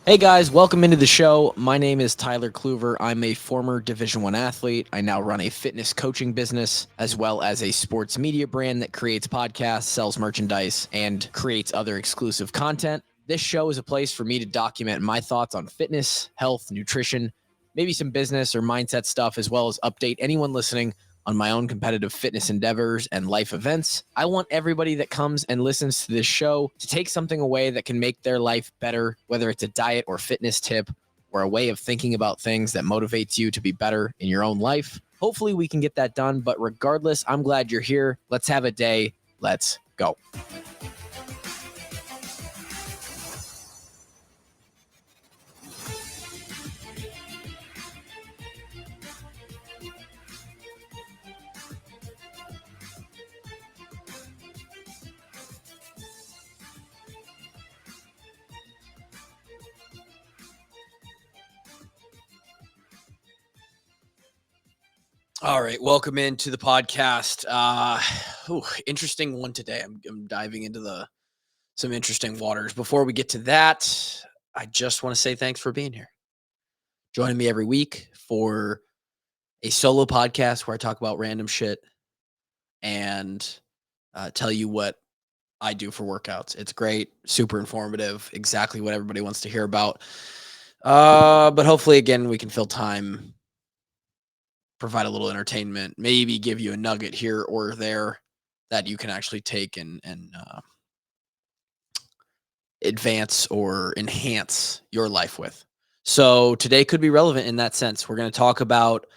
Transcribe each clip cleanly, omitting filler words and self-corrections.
Hey guys, welcome into the show. My name is Tyler Kluver. I'm a former Division 1 athlete. I now run a fitness coaching business as well as a sports media brand that creates podcasts, sells merchandise, and creates other exclusive content. This show is a place for me to document my thoughts on fitness, health, nutrition, maybe some business or mindset stuff, as well as update anyone listening on my own competitive fitness endeavors and life events. I want everybody that comes and listens to this show to take something away that can make their life better, whether it's a diet or fitness tip or a way of thinking about things that motivates you to be better in your own life. Hopefully, we can get that done. But regardless, I'm glad you're here. Let's have a day. Let's go. All right, welcome into the podcast. Interesting one today. I'm diving into some interesting waters. Before we get to that, I just want to say thanks for being here. Joining me every week for a solo podcast where I talk about random shit and tell you what I do for workouts. It's great, super informative, exactly what everybody wants to hear about. But hopefully, again, we can fill time, provide a little entertainment, maybe give you a nugget here or there that you can actually take and advance or enhance your life with. So today could be relevant in that sense. We're going to talk about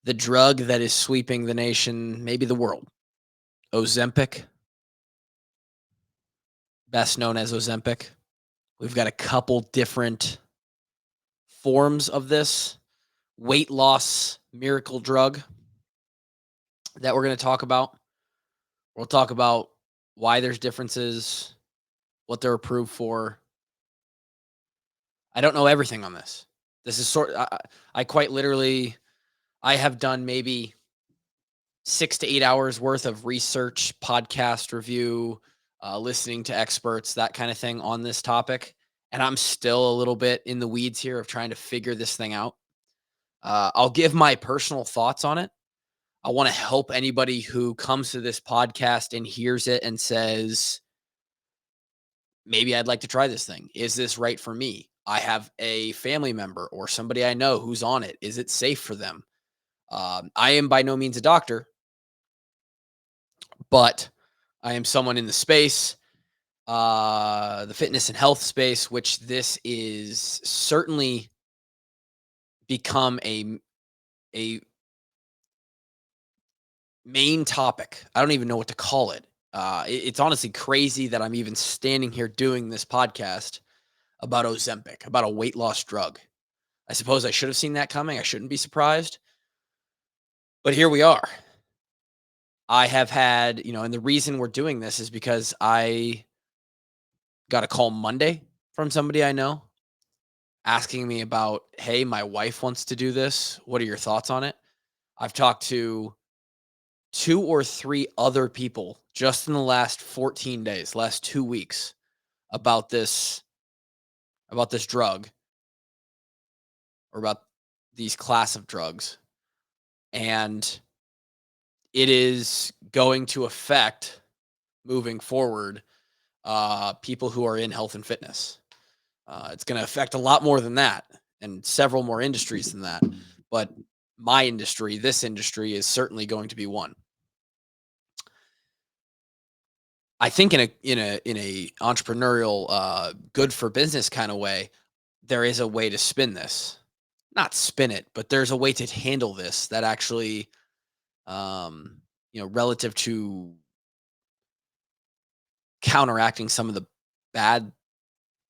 the drug that is sweeping the nation, maybe the world, Ozempic, best known as Ozempic. We've got a couple different forms of this weight loss miracle drug that we're going to talk about. We'll talk about why there's differences, what they're approved for. I don't know everything on this. This is I quite literally, I have done maybe 6 to 8 hours worth of research, podcast review, listening to experts, that kind of thing on this topic. And I'm still a little bit in the weeds here of trying to figure this thing out. I'll give my personal thoughts on it. I want to help anybody who comes to this podcast and hears it and says, maybe I'd like to try this thing. Is this right for me? I have a family member or somebody I know who's on it. Is it safe for them? I am by no means a doctor, but I am someone in the space, the fitness and health space, which this is certainly become a main topic. I don't even know what to call it. It's honestly crazy that I'm even standing here doing this podcast about Ozempic, about a weight loss drug. I suppose I should have seen that coming. I shouldn't be surprised. But here we are. I have had, and the reason we're doing this is because I got a call Monday from somebody I know asking me about, hey, my wife wants to do this. What are your thoughts on it? I've talked to 2 or 3 other people just in the last 14 days, last 2 weeks about this drug or about these class of drugs. And it is going to affect moving forward people who are in health and fitness. It's going to affect a lot more than that and several more industries than that. But my industry, this industry is certainly going to be one. I think in a entrepreneurial, good for business kind of way, there is a way to spin this. Not spin it, but there's a way to handle this that actually, relative to counteracting some of the bad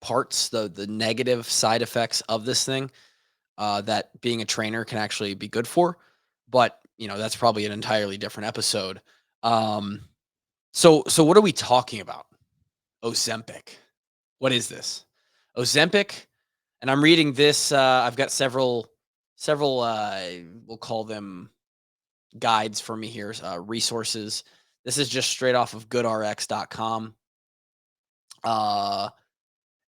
parts, the negative side effects of this thing, that being a trainer can actually be good for. But that's probably an entirely different episode. Um, so what are we talking about? Ozempic. What is this? Ozempic, and I'm reading this. I've got several. We'll call them guides for me here. Resources. This is just straight off of GoodRx.com.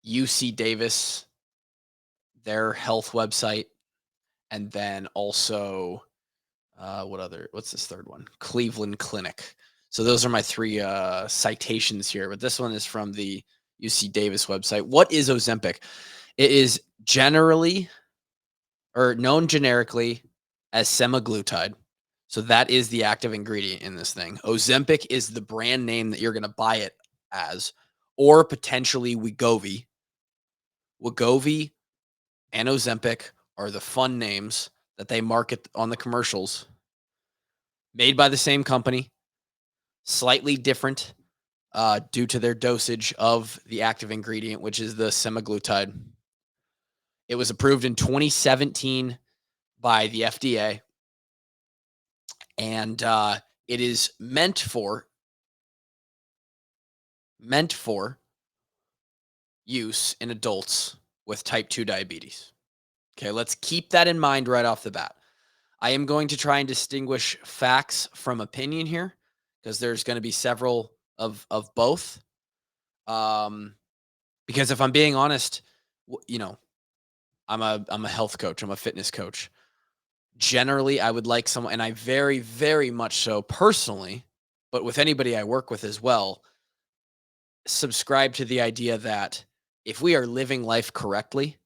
UC Davis their health website, and then also what's this third one? Cleveland Clinic. So those are my three citations here, but this one is from the UC Davis website. What is Ozempic? It is generally or known generically as semaglutide. So that is the active ingredient in this thing. Ozempic is the brand name that you're going to buy it as, or potentially Wegovy. Wegovy and Ozempic are the fun names that they market on the commercials. Made by the same company, slightly different due to their dosage of the active ingredient, which is the semaglutide. It was approved in 2017 by the FDA, and it is meant for use in adults with type 2 diabetes. Okay, let's keep that in mind right off the bat. I am going to try and distinguish facts from opinion here because there's going to be several of both. Because if I'm being honest, I'm a health coach, I'm a fitness coach. Generally, I would like someone, and I very, very much so personally, but with anybody I work with as well, subscribe to the idea that if we are living life correctly,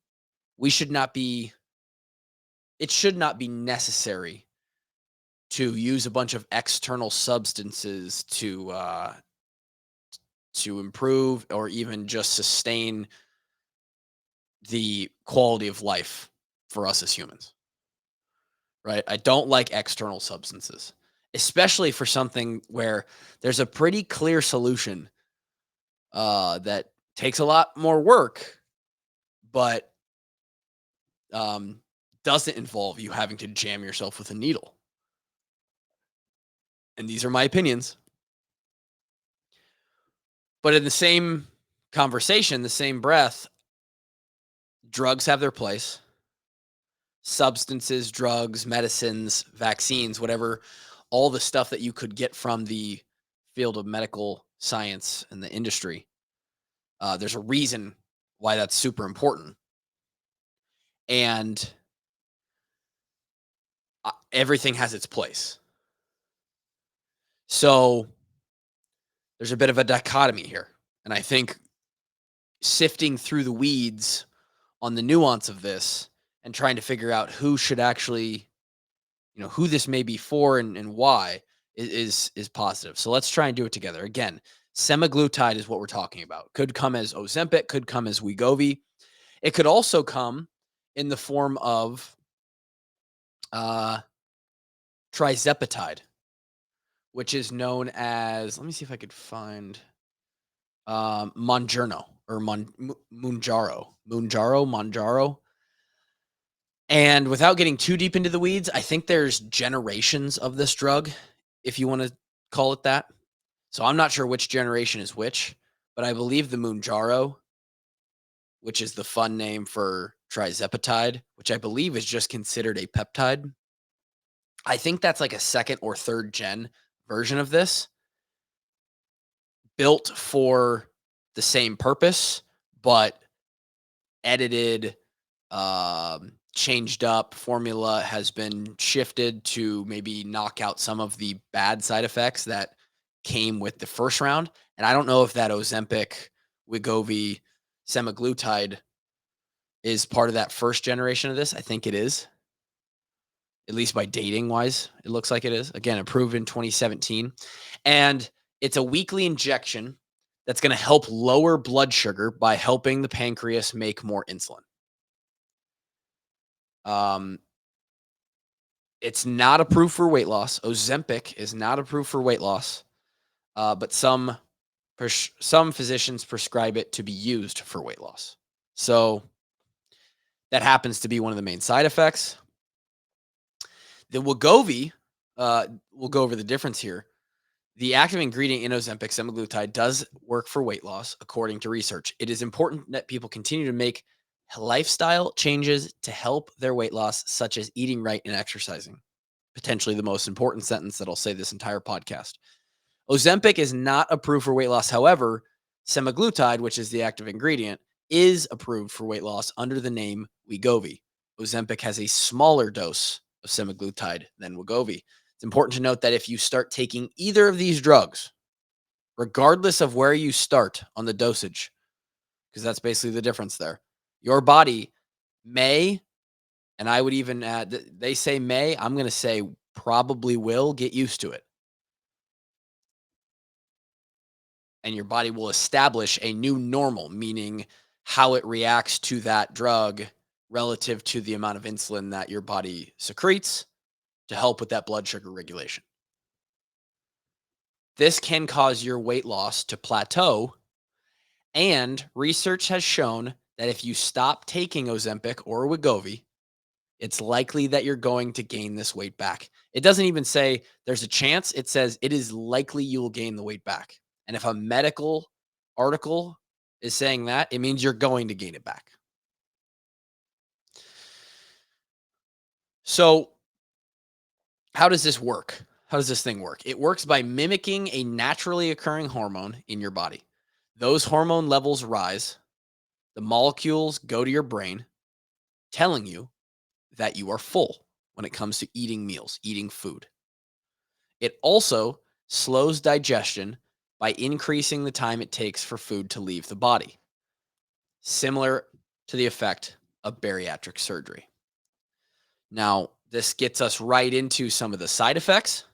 we should not be it should not be necessary to use a bunch of external substances to improve or even just sustain the quality of life for us as humans. Right? I don't like external substances, especially for something where there's a pretty clear solution that takes a lot more work, but doesn't involve you having to jam yourself with a needle. And these are my opinions. But in the same conversation, the same breath, drugs have their place. Substances, drugs, medicines, vaccines, whatever, all the stuff that you could get from the field of medical science and the industry. There's a reason why that's super important. And everything has its place. So there's a bit of a dichotomy here. And I think sifting through the weeds on the nuance of this and trying to figure out who should actually, who this may be for and why is positive. So let's try and do it together. Again, semaglutide is what we're talking about. Could come as Ozempic, could come as Wegovy. It could also come in the form of trizepatide, which is known as, let me see if I could find Mounjaro or Mounjaro. And without getting too deep into the weeds, I think there's generations of this drug, if you want to call it that. So I'm not sure which generation is which, but I believe the Mounjaro, which is the fun name for trizepatide, which I believe is just considered a peptide. I think that's like a second or third gen version of this, built for the same purpose, but edited, changed up. Formula has been shifted to maybe knock out some of the bad side effects that came with the first round. And I don't know if that Ozempic, Wegovy, semaglutide is part of that first generation of this. I think it is. At least by dating wise, it looks like it is. Again, approved in 2017. And it's a weekly injection that's going to help lower blood sugar by helping the pancreas make more insulin. It's not approved for weight loss. Ozempic is not approved for weight loss, but some physicians prescribe it to be used for weight loss. So that happens to be one of the main side effects. The Wegovy, we'll go over the difference here. The active ingredient in Ozempic, semaglutide, does work for weight loss, according to research. It is important that people continue to make lifestyle changes to help their weight loss, such as eating right and exercising. Potentially the most important sentence that I'll say this entire podcast. Ozempic is not approved for weight loss. However, semaglutide, which is the active ingredient, is approved for weight loss under the name Wegovy. Ozempic has a smaller dose of semaglutide than Wegovy. It's important to note that if you start taking either of these drugs, regardless of where you start on the dosage, because that's basically the difference there, your body may, and I would even add, they say may, I'm going to say probably will get used to it. And your body will establish a new normal, meaning how it reacts to that drug relative to the amount of insulin that your body secretes to help with that blood sugar regulation. This can cause your weight loss to plateau, and research has shown that if you stop taking Ozempic or Wegovy, it's likely that you're going to gain this weight back. It doesn't even say there's a chance, it says it is likely you will gain the weight back. And if a medical article is saying that, it means you're going to gain it back. So, how does this work? How does this thing work? It works by mimicking a naturally occurring hormone in your body. Those hormone levels rise, the molecules go to your brain, telling you that you are full when it comes to eating meals, eating food. It also slows digestion by increasing the time it takes for food to leave the body, similar to the effect of bariatric surgery. Now, this gets us right into some of the side effects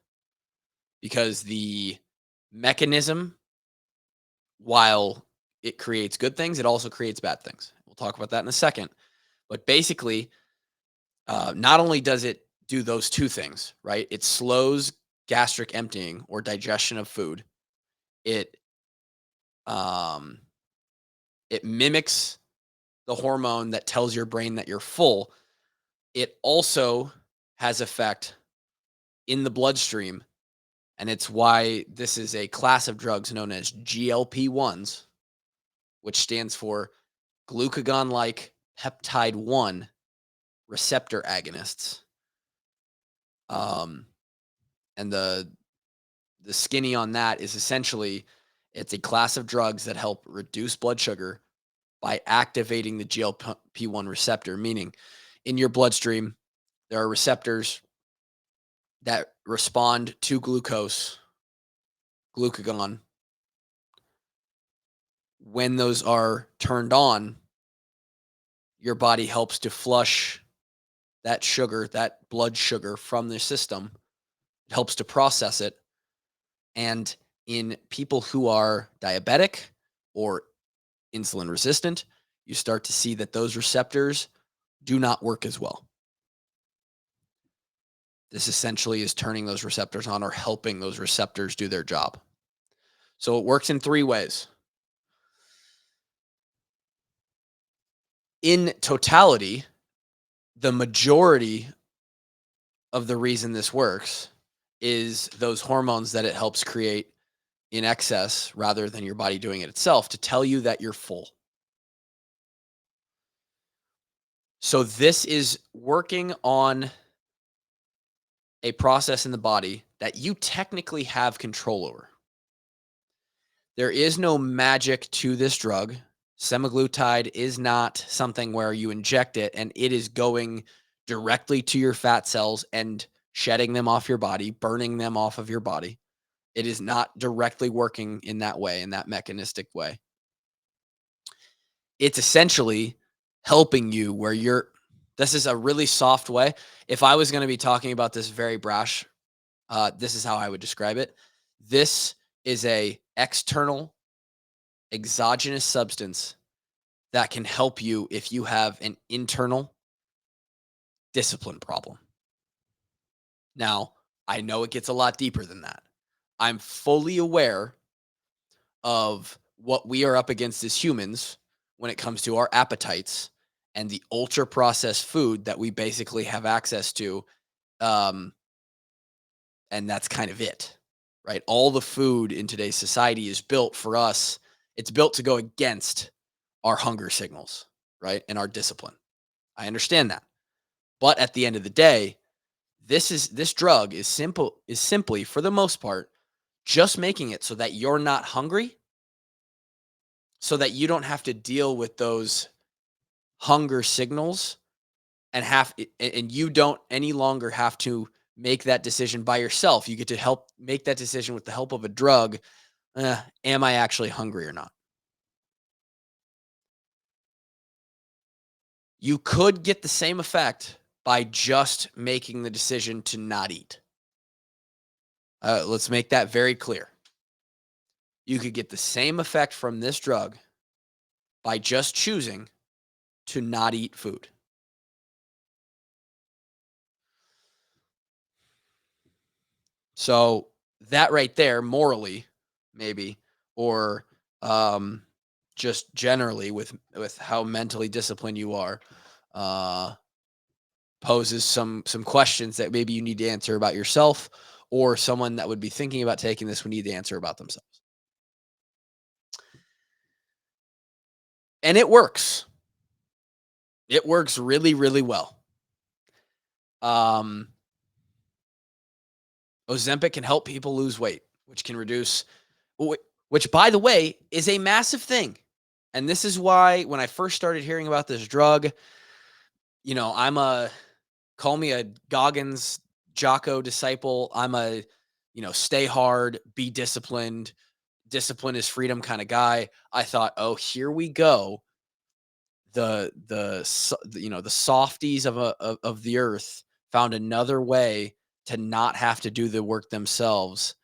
because the mechanism, while it creates good things, it also creates bad things. We'll talk about that in a second. But basically, not only does it do those two things, right? It slows gastric emptying or digestion of food. It um, it mimics the hormone that tells your brain that you're full. It also has effect in the bloodstream, and it's why this is a class of drugs known as GLP-1s, which stands for glucagon-like peptide 1 receptor agonists. And the skinny on that is essentially it's a class of drugs that help reduce blood sugar by activating the GLP-1 receptor, meaning in your bloodstream, there are receptors that respond to glucose, glucagon. When those are turned on, your body helps to flush that sugar, that blood sugar from the system. It helps to process it. And in people who are diabetic or insulin resistant, you start to see that those receptors do not work as well. This essentially is turning those receptors on or helping those receptors do their job. So it works in three ways. In totality, the majority of the reason this works is those hormones that it helps create in excess rather than your body doing it itself to tell you that you're full. So this is working on a process in the body that you technically have control over. There is no magic to this drug. Semaglutide is not something where you inject it and it is going directly to your fat cells and shedding them off your body, burning them off of your body. It is not directly working in that way, in that mechanistic way. It's essentially helping you where you're, this is a really soft way. If I was going to be talking about this very brash, this is how I would describe it. This is a external exogenous substance that can help you if you have an internal discipline problem. Now, I know it gets a lot deeper than that. I'm fully aware of what we are up against as humans when it comes to our appetites and the ultra processed food that we basically have access to. And that's kind of it, right? All the food in today's society is built for us. It's built to go against our hunger signals, right? And our discipline. I understand that. But at the end of the day, this drug is simply for the most part just making it so that you're not hungry so that you don't have to deal with those hunger signals and you don't any longer have to make that decision by yourself. You get to help make that decision with the help of a drug. Am I actually hungry or not? You could get the same effect by just making the decision to not eat. Let's make that very clear. You could get the same effect from this drug by just choosing to not eat food. So that right there, morally, maybe, or um, just generally with how mentally disciplined you are, uh, poses some questions that maybe you need to answer about yourself, or someone that would be thinking about taking this would need to answer about themselves. And it works. It works really, really well. Um, Ozempic can help people lose weight, which can reduce, which by the way is a massive thing. And this is why when I first started hearing about this drug, I'm call me a Goggins Jocko disciple. I'm a, stay hard, be disciplined. Discipline is freedom kind of guy. I thought, oh, here we go. The softies of the earth found another way to not have to do the work themselves,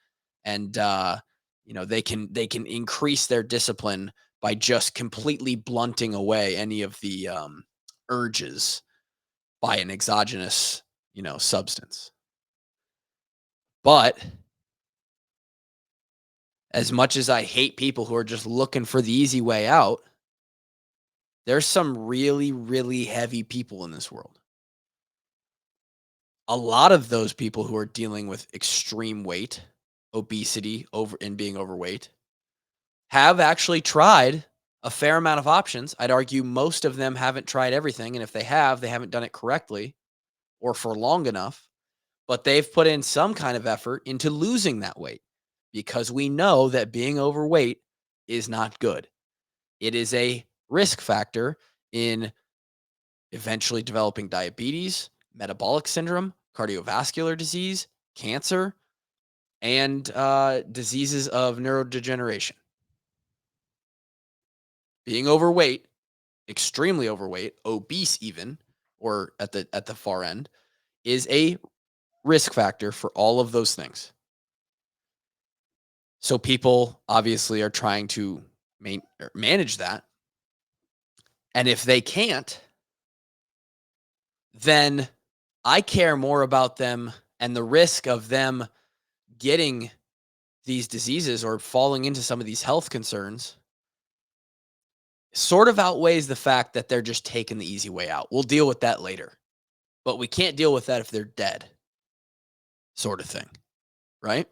and they can increase their discipline by just completely blunting away any of the urges by an exogenous substance. But as much as I hate people who are just looking for the easy way out, there's some really, really heavy people in this world. A lot of those people who are dealing with extreme weight, obesity, and being overweight have actually tried a fair amount of options. I'd argue most of them haven't tried everything, and if they have, they haven't done it correctly or for long enough, but they've put in some kind of effort into losing that weight because we know that being overweight is not good. It is a risk factor in eventually developing diabetes, metabolic syndrome, cardiovascular disease, cancer, and diseases of neurodegeneration. Being overweight, extremely overweight, obese even, or at the far end, is a risk factor for all of those things. So people obviously are trying to manage that. And if they can't, then I care more about them and the risk of them getting these diseases or falling into some of these health concerns sort of outweighs the fact that they're just taking the easy way out. We'll deal with that later, but we can't deal with that if they're dead, sort of thing, right?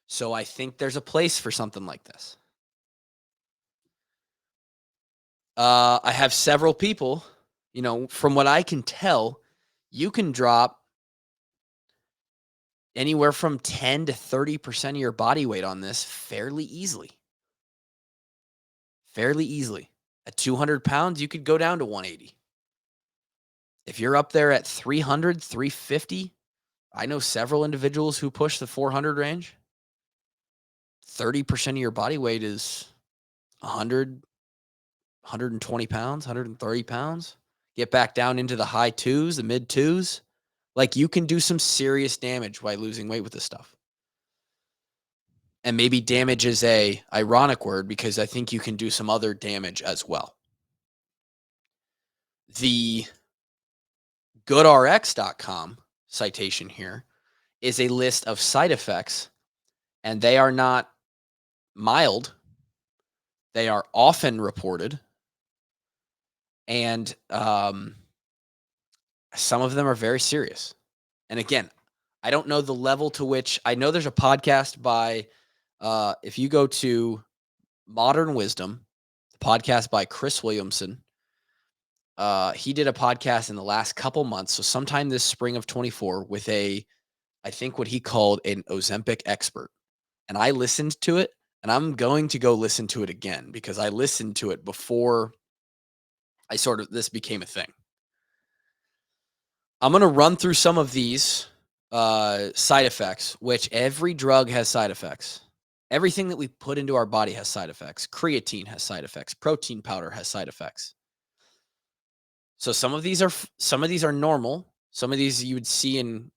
So I think there's a place for something like this. I have several people, from what I can tell, you can drop anywhere from 10 to 30% of your body weight on this fairly easily. Fairly easily. At 200 pounds, you could go down to 180. If you're up there at 300, 350, I know several individuals who push the 400 range. 30% of your body weight is 100, 120 pounds, 130 pounds. Get back down into the high twos, the mid twos. Like you can do some serious damage by losing weight with this stuff. And maybe damage is a ironic word because I think you can do some other damage as well. The goodrx.com citation here is a list of side effects, and they are not mild. They are often reported, and some of them are very serious. And again, I don't know the level to which I know there's a podcast by, if you go to Modern Wisdom, the podcast by Chris Williamson, he did a podcast in the last couple months. So sometime this spring of 24 with I think what he called an Ozempic expert. And I listened to it. And I'm going to go listen to it again because I listened to it before this became a thing. I'm going to run through some of these side effects, which every drug has side effects. Everything that we put into our body has side effects. Creatine has side effects. Protein powder has side effects. So some of these are normal. Some of these you would see in,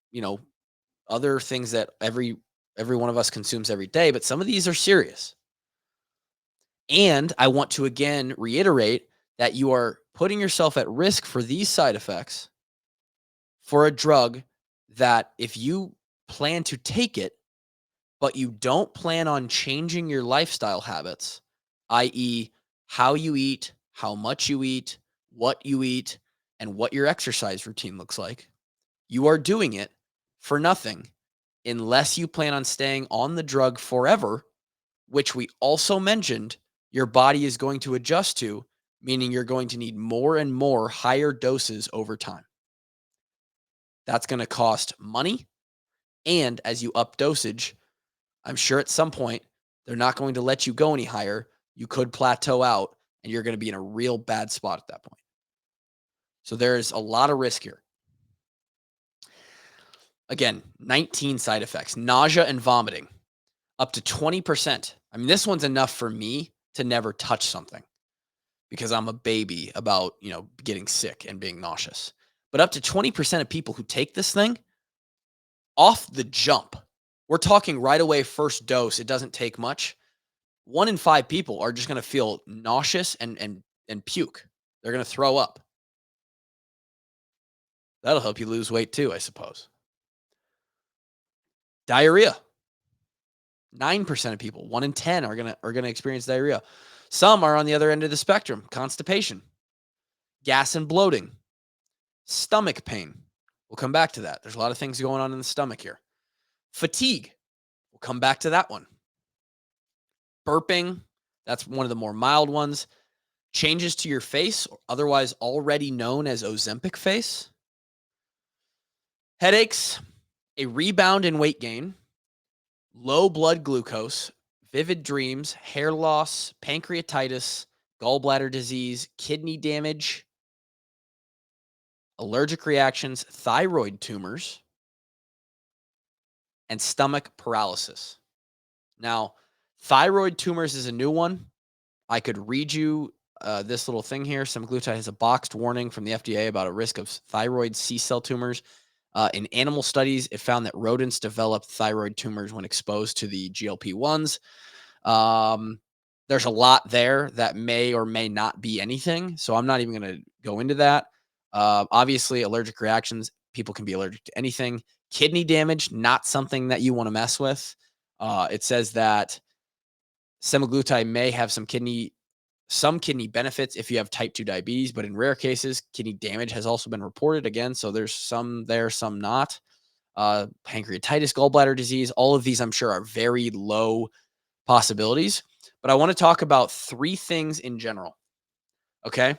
other things that every one of us consumes every day, but some of these are serious. And I want to again reiterate that you are putting yourself at risk for these side effects for a drug that if you plan to take it, but you don't plan on changing your lifestyle habits, i.e., how you eat, how much you eat, what you eat, and what your exercise routine looks like, you are doing it for nothing unless you plan on staying on the drug forever, which we also mentioned your body is going to adjust to, meaning you're going to need more and more higher doses over time. That's going to cost money. And as you up dosage, I'm sure at some point they're not going to let you go any higher. You could plateau out and you're going to be in a real bad spot at that point. So there's a lot of risk here. Again, 19 side effects: nausea and vomiting, up to 20%. I mean, this one's enough for me to never touch something because I'm a baby about, getting sick and being nauseous. But up to 20% of people who take this thing off the jump, we're talking right away, first dose, it doesn't take much. 1 in 5 people are just going to feel nauseous and puke. They're going to throw up. That'll help you lose weight too, I suppose. Diarrhea. 9% of people, 1 in 10 are going to experience diarrhea. Some are on the other end of the spectrum: constipation, gas and bloating, stomach pain. We'll come back to that. There's a lot of things going on in the stomach here. Fatigue. We'll come back to that one. Burping. That's one of the more mild ones. Changes to your face, otherwise already known as Ozempic face. Headaches, a rebound in weight gain, low blood glucose, vivid dreams, hair loss, pancreatitis, gallbladder disease, kidney damage, allergic reactions, thyroid tumors, and stomach paralysis. Now, thyroid tumors is a new one. I could read you this little thing here. Semaglutide has a boxed warning from the FDA about a risk of thyroid C-cell tumors. In animal studies, it found that rodents developed thyroid tumors when exposed to the GLP-1s. There's a lot there that may or may not be anything, so I'm not even going to go into that. Obviously, allergic reactions, people can be allergic to anything. Kidney damage, not something that you want to mess with. It says that semaglutide may have some kidney benefits if you have type 2 diabetes, but in rare cases, kidney damage has also been reported again. So there's some there, some not. Pancreatitis, gallbladder disease, all of these I'm sure are very low possibilities. But I want to talk about 3 things in general. Okay.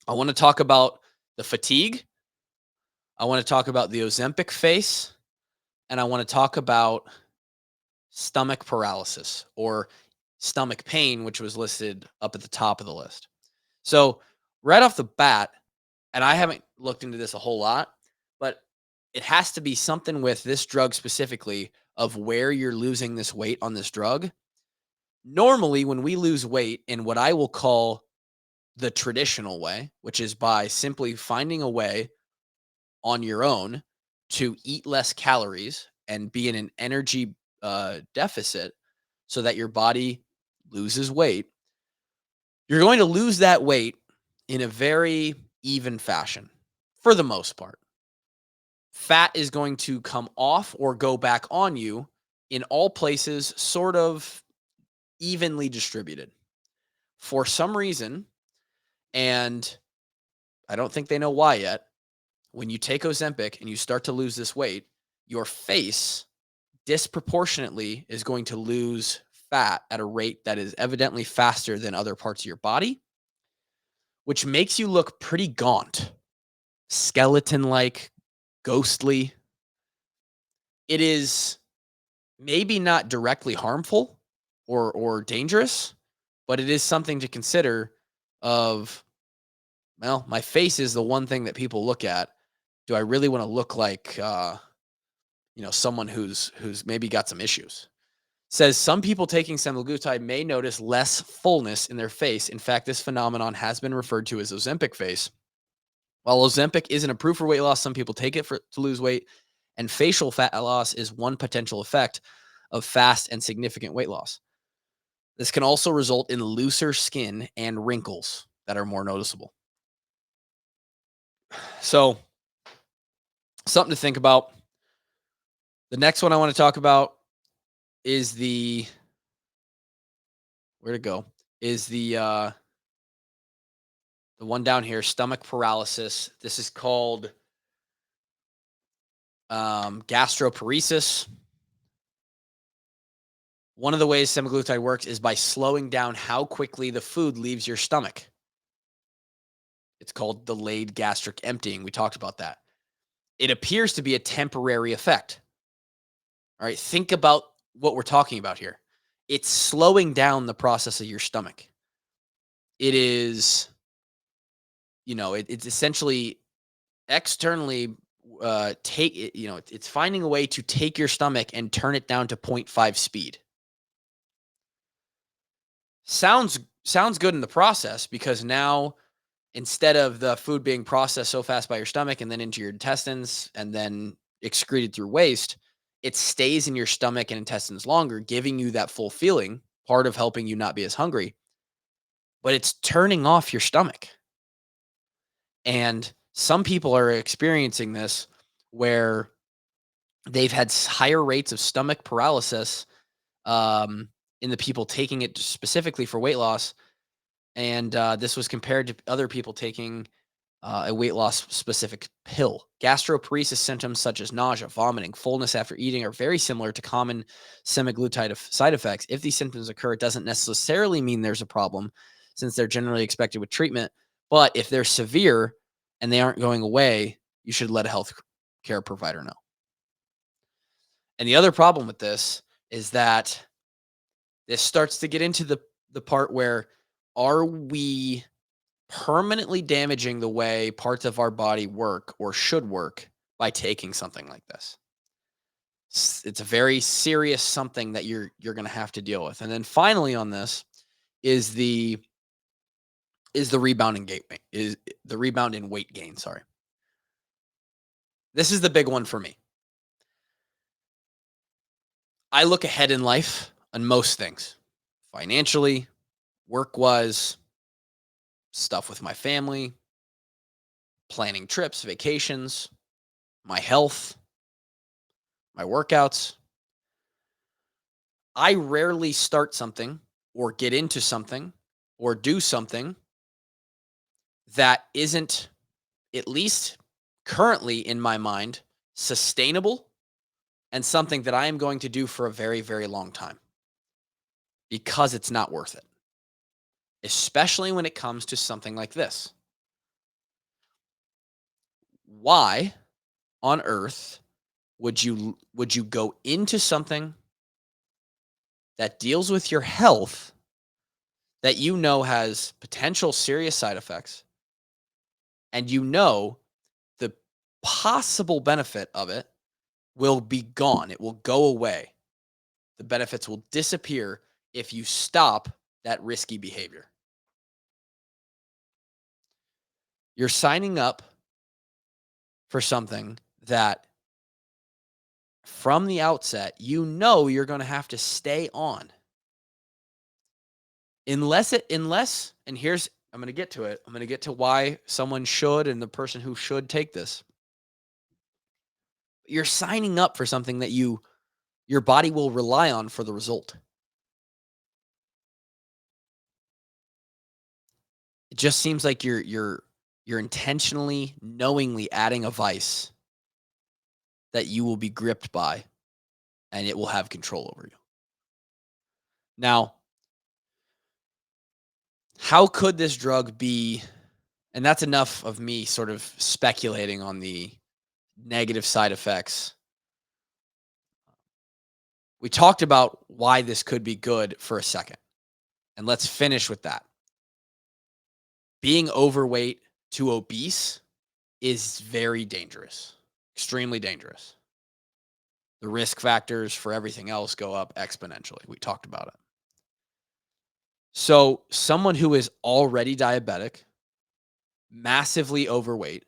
I want to talk about the fatigue. I want to talk about the Ozempic face. And I want to talk about stomach paralysis or stomach pain, which was listed up at the top of the list. So right off the bat, and I haven't looked into this a whole lot, but it has to be something with this drug specifically of where you're losing this weight on this drug. Normally, when we lose weight in what I will call the traditional way, which is by simply finding a way on your own to eat less calories and be in an energy deficit so that your body loses weight, you're going to lose that weight in a very even fashion for the most part. Fat is going to come off or go back on you in all places, sort of evenly distributed. For some reason, and I don't think they know why yet, when you take Ozempic and you start to lose this weight, your face disproportionately is going to lose fat at a rate that is evidently faster than other parts of your body, which makes you look pretty gaunt, skeleton-like, ghostly. It is maybe not directly harmful, or dangerous, but it is something to consider of, well, my face is the one thing that people look at. Do I really want to look like someone who's maybe got some issues? Says some people taking semaglutide may notice less fullness in their face. In fact, this phenomenon has been referred to as Ozempic face. While Ozempic isn't approved for weight loss, some people take it to lose weight, and facial fat loss is one potential effect of fast and significant weight loss. This can also result in looser skin and wrinkles that are more noticeable. So, something to think about. The next one I want to talk about is where to go? Is the one down here, stomach paralysis. This is called gastroparesis. One of the ways semaglutide works is by slowing down how quickly the food leaves your stomach. It's called delayed gastric emptying. We talked about that. It appears to be a temporary effect. All right, think about what we're talking about here. It's slowing down the process of your stomach. It is, it's essentially externally it's finding a way to take your stomach and turn it down to 0.5 speed. Sounds good in the process, because now, instead of the food being processed so fast by your stomach and then into your intestines and then excreted through waste, it stays in your stomach and intestines longer, giving you that full feeling, part of helping you not be as hungry. But it's turning off your stomach. And some people are experiencing this where they've had higher rates of stomach paralysis in the people taking it specifically for weight loss. And this was compared to other people taking a weight loss specific pill. Gastroparesis symptoms such as nausea, vomiting, fullness after eating are very similar to common semaglutide side effects. If these symptoms occur, it doesn't necessarily mean there's a problem, since they're generally expected with treatment. But if they're severe and they aren't going away, you should let a health care provider know. And the other problem with this is that this starts to get into the part where, are we permanently damaging the way parts of our body work or should work by taking something like this? It's a very serious something that you're going to have to deal with. And then finally on this is the rebound in weight gain, sorry. This is the big one for me. I look ahead in life on most things, financially, work-wise, stuff with my family, planning trips, vacations, my health, my workouts. I rarely start something or get into something or do something that isn't, at least currently in my mind, sustainable and something that I am going to do for a very, very long time, because it's not worth it, especially when it comes to something like this. Why on earth would you go into something that deals with your health that you know has potential serious side effects, and you know the possible benefit of it will be gone, it will go away, the benefits will disappear if you stop that risky behavior? You're signing up for something that from the outset, you're going to have to stay on. Unless, and here's, I'm going to get to it. I'm going to get to why someone should and the person who should take this. You're signing up for something that your body will rely on for the result. It just seems like you're intentionally, knowingly adding a vice that you will be gripped by, and it will have control over you. Now, how could this drug be, and that's enough of me sort of speculating on the negative side effects. We talked about why this could be good for a second, and let's finish with that. Being overweight to obese is very dangerous, extremely dangerous. The risk factors for everything else go up exponentially. We talked about it. So, someone who is already diabetic, massively overweight,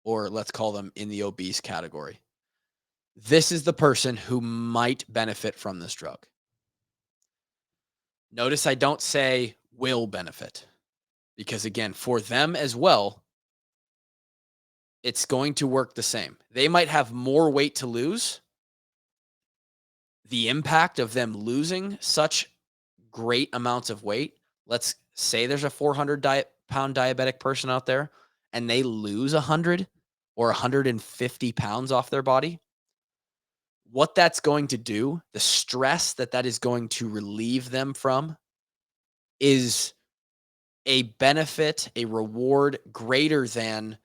or let's call them in the obese category, this is the person who might benefit from this drug. Notice I don't say will benefit because, again, for them as well, it's going to work the same. They might have more weight to lose. The impact of them losing such great amounts of weight, let's say there's a 400-pound diabetic person out there and they lose 100 or 150 pounds off their body. What that's going to do, the stress that is going to relieve them from is a benefit, a reward greater than,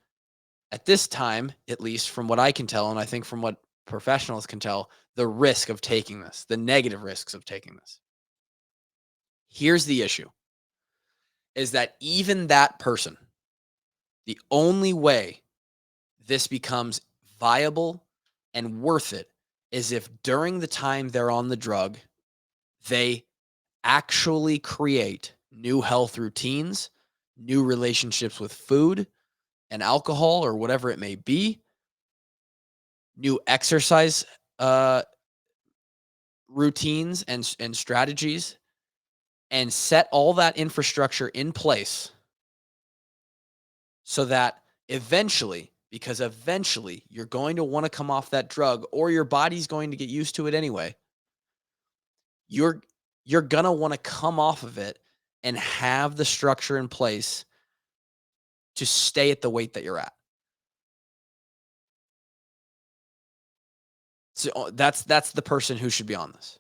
at this time, at least from what I can tell, and I think from what professionals can tell, the risk of taking this, the negative risks of taking this. Here's the issue, is that even that person, the only way this becomes viable and worth it is if during the time they're on the drug, they actually create new health routines, new relationships with food and alcohol or whatever it may be, new exercise routines and strategies, and set all that infrastructure in place so that eventually, because eventually you're going to want to come off that drug or your body's going to get used to it anyway, you're going to want to come off of it and have the structure in place to stay at the weight that you're at. So that's the person who should be on this,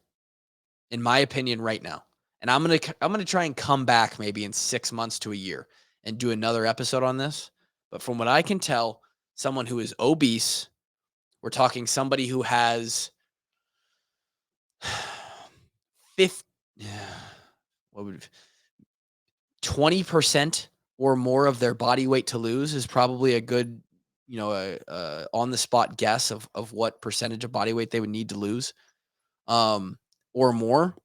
in my opinion, right now. And I'm gonna try and come back maybe in 6 months to a year and do another episode on this. But from what I can tell, someone who is obese, we're talking somebody who has 50, what would 20% or more of their body weight to lose is probably a good, on the spot guess of what percentage of body weight they would need to lose, or more,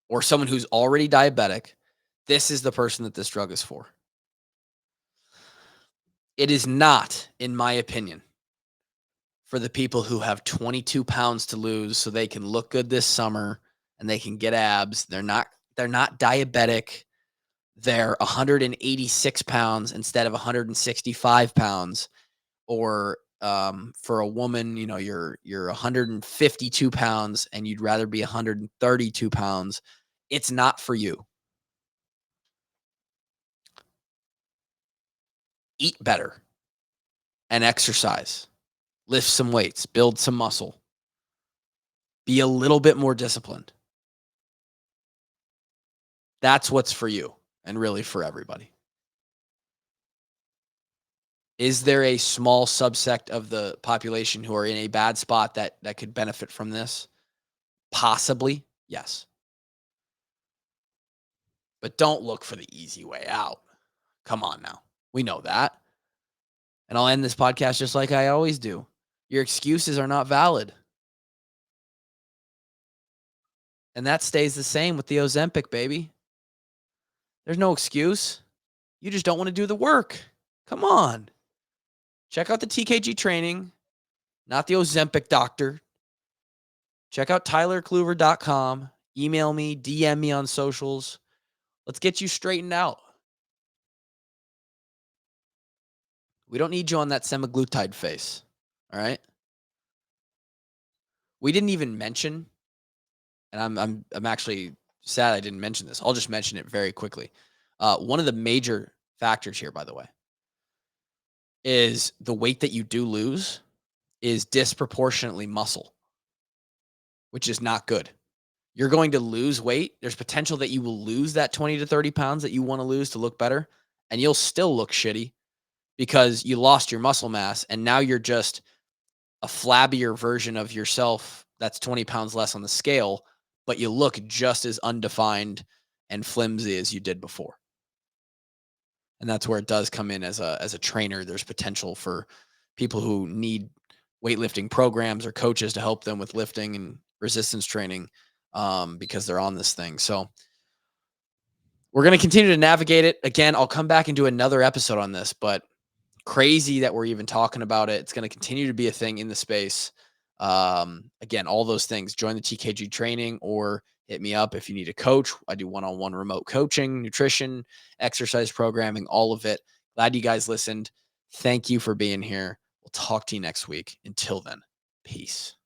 or someone who's already diabetic. This is the person that this drug is for. It is not, in my opinion, for the people who have 22 pounds to lose so they can look good this summer and they can get abs. They're not diabetic. They're 186 pounds instead of 165 pounds. Or for a woman, you're 152 pounds and you'd rather be 132 pounds. It's not for you. Eat better and exercise. Lift some weights, build some muscle. Be a little bit more disciplined. That's what's for you and really for everybody. Is there a small subsect of the population who are in a bad spot that could benefit from this? Possibly, yes. But don't look for the easy way out. Come on now. We know that. And I'll end this podcast just like I always do. Your excuses are not valid. And that stays the same with the Ozempic, baby. There's no excuse. You just don't want to do the work. Come on. Check out the TKG training, not the Ozempic doctor. Check out tylerkluver.com. Email me, DM me on socials. Let's get you straightened out. We don't need you on that semaglutide face. All right? We didn't even mention, and I'm actually sad I didn't mention this. I'll just mention it very quickly. One of the major factors here, by the way, is the weight that you do lose is disproportionately muscle, which is not good. You're going to lose weight. There's potential that you will lose that 20 to 30 pounds that you want to lose to look better, and you'll still look shitty because you lost your muscle mass, and now you're just a flabbier version of yourself that's 20 pounds less on the scale, but you look just as undefined and flimsy as you did before. And that's where it does come in as a trainer. There's potential for people who need weightlifting programs or coaches to help them with lifting and resistance training, because they're on this thing. So we're going to continue to navigate it. Again, I'll come back and do another episode on this, but crazy that we're even talking about it. It's going to continue to be a thing in the space. Again, all those things. Join the TKG training or hit me up if you need a coach. I do one-on-one remote coaching, nutrition, exercise programming, all of it. Glad you guys listened. Thank you for being here. We'll talk to you next week. Until then, peace.